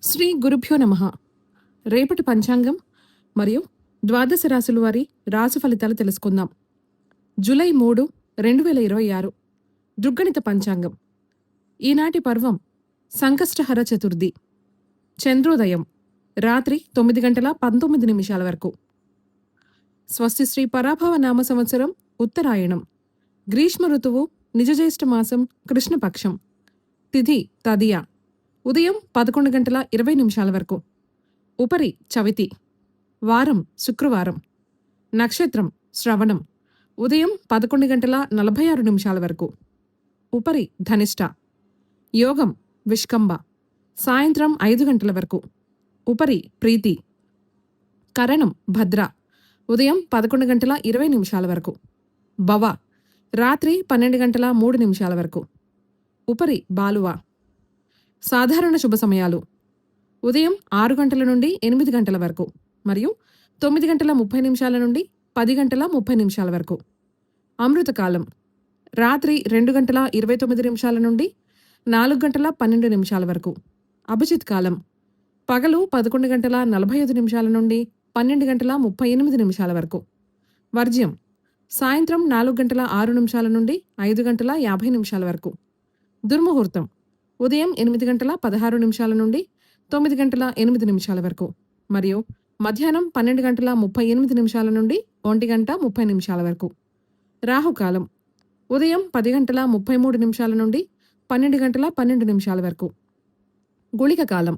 శ్రీ గురుభ్యో నమః. రేపటి పంచాంగం మరియు ద్వాదశ రాశుల వారి రాశి ఫలితాలు తెలుసుకుందాం. జూలై 3, 2026 దుర్గణిత పంచాంగం. ఈనాటి పర్వం సంకష్టహర చతుర్థి. చంద్రోదయం రాత్రి 9:19 వరకు. స్వస్తి శ్రీ పరాభవ నామ సంవత్సరం ఉత్తరాయణం. గ్రీష్మ ఋతువు నిజజ్యేష్ఠ మాసం కృష్ణపక్షం. తిథి తదియ. ఉదయం 11:20 వరకు. ఉపరి చవితి. వారం శుక్రవారం. నక్షత్రం శ్రవణం. ఉదయం 11:46 వరకు. ఉపరి ధనిష్ట. యోగం విష్కంభ. సాయంత్రం 5 గంటల వరకు. ఉపరి ప్రీతి. కరణం భద్ర. ఉదయం 11:20 వరకు. భవ. రాత్రి 12:03 వరకు. ఉపరి బాలువ. సాధారణ శుభ సమయాలు ఉదయం 6 గంటల నుండి 8 గంటల వరకు మరియు 9:30 నుండి 10:30 వరకు. అమృతకాలం రాత్రి 2:29 నుండి 4:12 వరకు. అభిజిత్ కాలం పగలు 11:45 నుండి 12:38 వరకు. వర్జ్యం సాయంత్రం 4:06 నుండి 5:50 వరకు. దుర్ముహూర్తం ఉదయం 8:16 నుండి 9:08 వరకు మరియు మధ్యాహ్నం 12:38 నుండి 1:30 వరకు. రాహుకాలం ఉదయం 10:33 నుండి 12:12 వరకు. గుళిక కాలం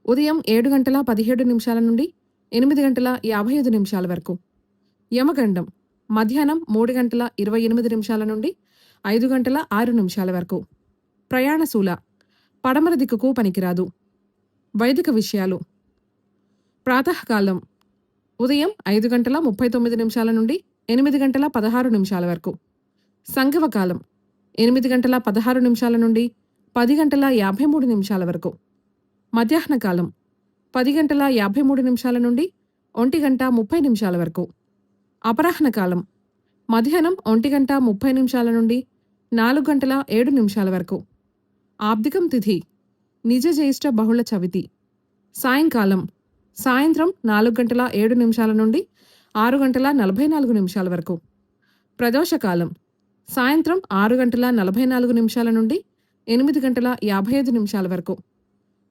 ఉదయం 7:17 నుండి 8:55 వరకు. యమగండం మధ్యాహ్నం 3:28 నుండి 5:06 వరకు. ప్రయాణశూల పడమర దిక్కుకు పనికిరాదు. వైదిక విషయాలు ప్రాతకాలం ఉదయం 5:39 నుండి 8:16 వరకు. సంగవకాలం 8:16 నుండి 10:53 వరకు. మధ్యాహ్న కాలం 10:53 నుండి 1:30 వరకు. అపరాహ్న కాలం మధ్యాహ్నం 1:30 నుండి 4:07 వరకు. ఆబ్దికం తిథి నిజజ్యేష్ఠ బహుళ చవితి. సాయంకాలం సాయంత్రం 4:07 నుండి 6:44 వరకు. ప్రదోషకాలం సాయంత్రం 6:44 నుండి 8:55 వరకు.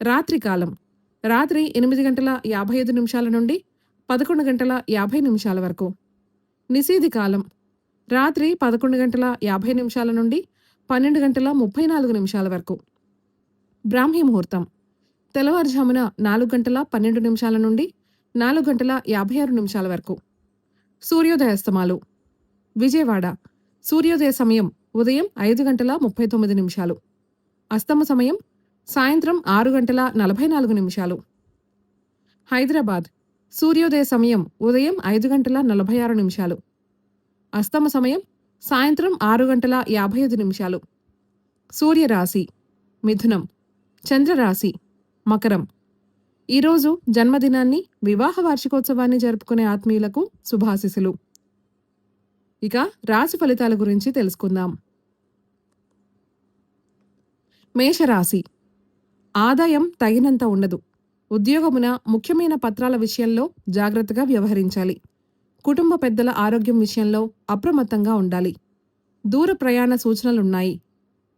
రాత్రికాలం రాత్రి 8:55 నుండి 11:50 వరకు. నిశీధి కాలం రాత్రి 11:50 నుండి 12:34 వరకు. బ్రాహ్మీ ముహూర్తం తెల్లవారుజామున 4:12 నుండి 4:56 వరకు. సూర్యోదయాస్తమాలు విజయవాడ సూర్యోదయ సమయం ఉదయం 5:39. అస్తమ సమయం సాయంత్రం 6:44. హైదరాబాద్ సూర్యోదయ సమయం ఉదయం 5:46. అస్తమ సమయం సాయంత్రం 6:55. సూర్యరాశి మిథునం. చంద్రరాశి మకరం. ఈరోజు జన్మదినాన్ని వివాహ వార్షికోత్సవాన్ని జరుపుకునే ఆత్మీయులకు శుభాశిస్సులు. ఇక రాశి ఫలితాల గురించి తెలుసుకుందాం. మేషరాశి ఆదాయం తగినంత ఉండదు. ఉద్యోగమున ముఖ్యమైన పత్రాల విషయంలో జాగ్రత్తగా వ్యవహరించాలి. కుటుంబ పెద్దల ఆరోగ్యం విషయంలో అప్రమత్తంగా ఉండాలి. దూర ప్రయాణ సూచనలున్నాయి.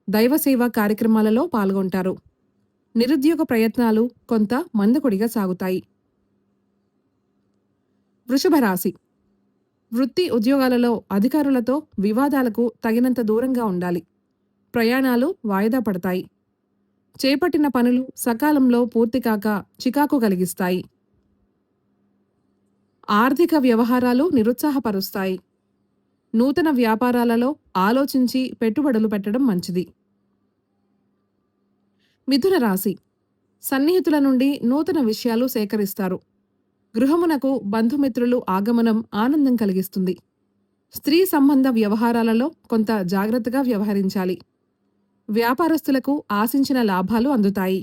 దైవసేవా కార్యక్రమాలలో పాల్గొంటారు. నిరుద్యోగ ప్రయత్నాలు కొంత మందకొడిగా సాగుతాయి. వృషభ రాశి వృత్తి ఉద్యోగాలలో అధికారులతో వివాదాలకు తగినంత దూరంగా ఉండాలి. ప్రయాణాలు వాయిదా పడతాయి. చేపట్టిన పనులు సకాలంలో పూర్తి కాక చికాకు కలిగిస్తాయి. ఆర్థిక వ్యవహారాలు నిరుత్సాహపరుస్తాయి. నూతన వ్యాపారాలలో ఆలోచించి పెట్టుబడులు పెట్టడం మంచిది. మిథున రాశి సన్నిహితుల నుండి నూతన విషయాలు సేకరిస్తారు. గృహమునకు బంధుమిత్రులు ఆగమనం ఆనందం కలిగిస్తుంది. స్త్రీ సంబంధ వ్యవహారాలలో కొంత జాగ్రత్తగా వ్యవహరించాలి. వ్యాపారస్తులకు ఆశించిన లాభాలు అందుతాయి.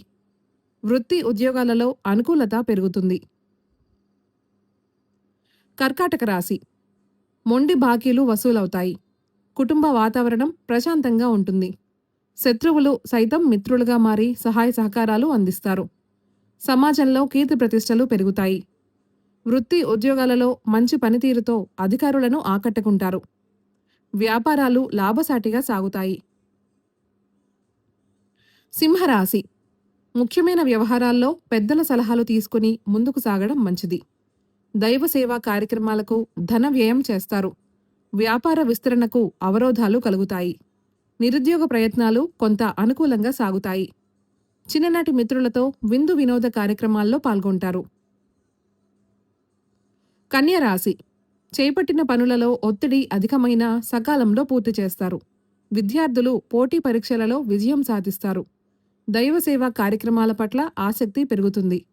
వృత్తి ఉద్యోగాలలో అనుకూలత పెరుగుతుంది. కర్కాటక రాశి మొండి బాకీలు వసూలవుతాయి. కుటుంబ వాతావరణం ప్రశాంతంగా ఉంటుంది. శత్రువులు సైతం మిత్రులుగా మారి సహాయ సహకారాలు అందిస్తారు. సమాజంలో కీర్తి ప్రతిష్టలు పెరుగుతాయి. వృత్తి ఉద్యోగాలలో మంచి పనితీరుతో అధికారులను ఆకట్టుకుంటారు. వ్యాపారాలు లాభసాటిగా సాగుతాయి. సింహరాశి. ముఖ్యమైన వ్యవహారాల్లో పెద్దల సలహాలు తీసుకుని ముందుకు సాగడం మంచిది. దైవ సేవా కార్యక్రమాలకు ధన వ్యయం చేస్తారు. వ్యాపార విస్తరణకు అవరోధాలు కలుగుతాయి. నిరుద్యోగ ప్రయత్నాలు కొంత అనుకూలంగా సాగుతాయి. చిన్ననాటి మిత్రులతో విందు వినోద కార్యక్రమాల్లో పాల్గొంటారు. కన్య రాశి. చేపట్టిన పనులలో ఒత్తిడి అధికమైన సకాలంలో పూర్తి చేస్తారు. విద్యార్థులు పోటీ పరీక్షలలో విజయం సాధిస్తారు. దైవసేవా కార్యక్రమాల పట్ల ఆసక్తి పెరుగుతుంది.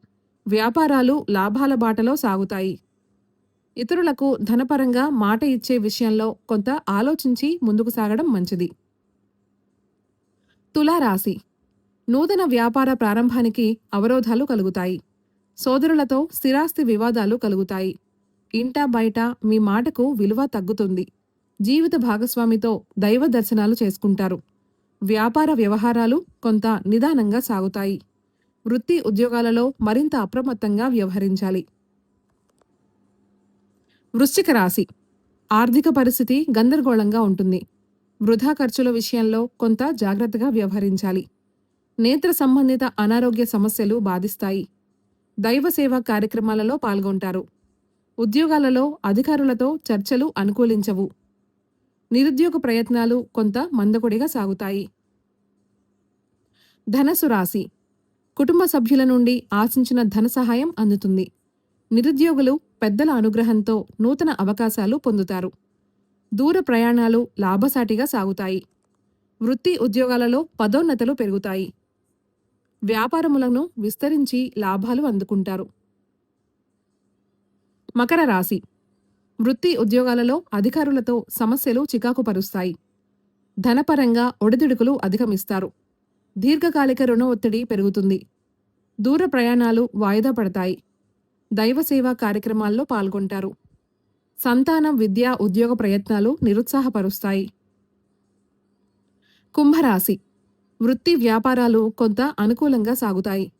వ్యాపారాలు లాభాల బాటలో సాగుతాయి. ఇతరులకు ధనపరంగా మాట ఇచ్చే విషయంలో కొంత ఆలోచించి ముందుకు సాగడం మంచిది. తులారాశి. నూతన వ్యాపార ప్రారంభానికి అవరోధాలు కలుగుతాయి. సోదరులతో స్థిరాస్తి వివాదాలు కలుగుతాయి. ఇంటా బయట మీ మాటకు విలువ తగ్గుతుంది. జీవిత భాగస్వామితో దైవ దర్శనాలు చేసుకుంటారు. వ్యాపార వ్యవహారాలు కొంత నిదానంగా సాగుతాయి. వృత్తి ఉద్యోగాలలో మరింత అప్రమత్తంగా వ్యవహరించాలి. వృశ్చిక రాశి. ఆర్థిక పరిస్థితి గందరగోళంగా ఉంటుంది. వృధా ఖర్చుల విషయంలో కొంత జాగ్రత్తగా వ్యవహరించాలి. నేత్ర సంబంధిత అనారోగ్య సమస్యలు బాధిస్తాయి. దైవ సేవా కార్యక్రమాలలో పాల్గొంటారు. ఉద్యోగాలలో అధికారులతో చర్చలు అనుకూలించవు. నిరుద్యోగ ప్రయత్నాలు కొంత మందకొడిగా సాగుతాయి. ధనస్సు రాశి. కుటుంబ సభ్యుల నుండి ఆశించిన ధన సహాయం అందుతుంది. నిరుద్యోగులు పెద్దల అనుగ్రహంతో నూతన అవకాశాలు పొందుతారు. దూర ప్రయాణాలు లాభసాటిగా సాగుతాయి. వృత్తి ఉద్యోగాలలో పదోన్నతులు పెరుగుతాయి. వ్యాపారములను విస్తరించి లాభాలు అందుకుంటారు. మకర రాశి. వృత్తి ఉద్యోగాలలో అధికారులతో సమస్యలు చికాకు పరుస్తాయి. ధనపరంగా ఒడిదుడుకులు అధిగమిస్తారు. దీర్ఘకాలిక రుణ ఒత్తిడి పెరుగుతుంది. దూర ప్రయాణాలు వాయిదా పడతాయి. దైవ సేవా కార్యక్రమాల్లో పాల్గొంటారు. సంతానం విద్యా ఉద్యోగ ప్రయత్నాలు నిరుత్సాహపరుస్తాయి. కుంభరాశి. వృత్తి వ్యాపారాలు కొంత అనుకూలంగా సాగుతాయి.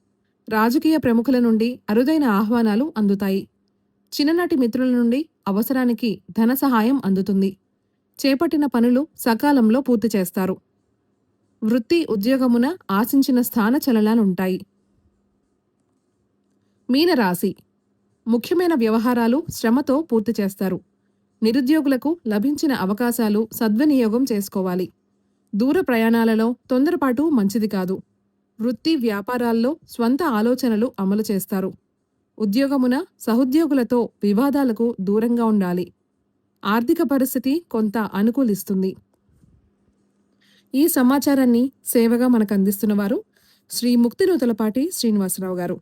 రాజకీయ ప్రముఖుల నుండి అరుదైన ఆహ్వానాలు అందుతాయి. చిన్ననాటి మిత్రుల నుండి అవసరానికి ధన సహాయం అందుతుంది. చేపట్టిన పనులు సకాలంలో పూర్తి చేస్తారు. వృత్తి ఉద్యోగమున ఆశించిన స్థాన చలనాలుంటాయి. మీనరాశి. ముఖ్యమైన వ్యవహారాలు శ్రమతో పూర్తి చేస్తారు. నిరుద్యోగులకు లభించిన అవకాశాలు సద్వినియోగం చేసుకోవాలి. దూర ప్రయాణాలలో తొందరపాటు మంచిది కాదు. వృత్తి వ్యాపారాల్లో స్వంత ఆలోచనలు అమలు చేస్తారు. ఉద్యోగమున సహోద్యోగులతో వివాదాలకు దూరంగా ఉండాలి. ఆర్థిక పరిస్థితి కొంత అనుకూలిస్తుంది. ఈ సమాచారాన్ని సేవగా మనకు అందిస్తున్నవారు శ్రీ ముక్తినూతలపాటి శ్రీనివాసరావు గారు.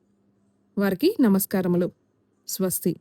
వారికి నమస్కారములు. స్వస్తి.